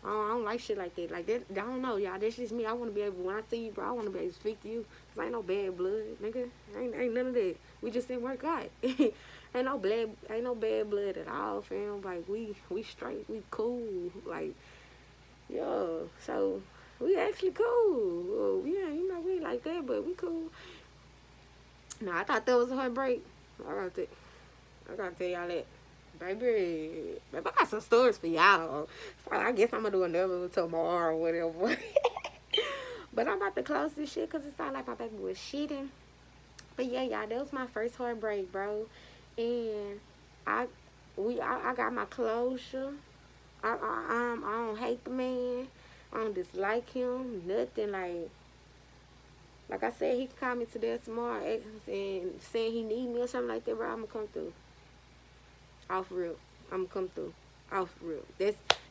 I don't like shit like that. Like, that, I don't know, y'all. That's just me. I want to be able, when I see you, bro, I want to be able to speak to you. Because ain't no bad blood, nigga. Ain't none of that. We just didn't work out. ain't no bad blood at all, fam. Like, we straight. We cool. Like, yo. So, we actually cool. Well, yeah, we ain't like that, but we cool. Nah, I thought that was a heartbreak. I gotta tell y'all that. Baby, I got some stories for y'all. So I guess I'm going to do another one tomorrow or whatever. But I'm about to close this shit because it sounded like my baby was shitting. But yeah, y'all, that was my first heartbreak, bro. And I got my closure. I don't hate the man. I don't dislike him. Nothing. Like I said, he can call me today or tomorrow and saying he need me or something like that, bro. I'm going to come through. Off real. I'm gonna come through. Off real.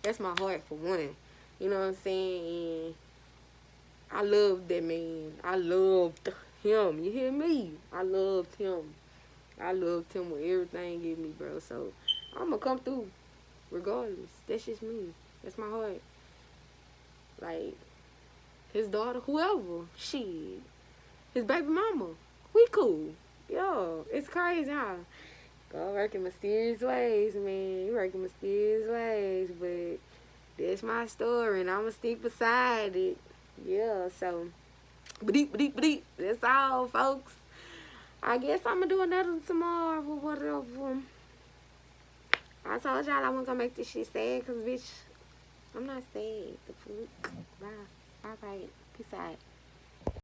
That's my heart for one. You know what I'm saying? And I loved that man. I loved him. You hear me? I loved him. I loved him with everything he gave me, bro. So I'm gonna come through regardless. That's just me. That's my heart. Like, his daughter, whoever, shit. His baby mama. We cool. Yo, it's crazy, huh? God working mysterious ways, man. You working mysterious ways, but that's my story, and I'ma stick beside it. Yeah, so, ba-deep. That's all, folks. I guess I'm gonna do another tomorrow or whatever. I told y'all I wasn't gonna make this shit sad, cause bitch, I'm not sad. The fuck. Bye. Alright. Peace out.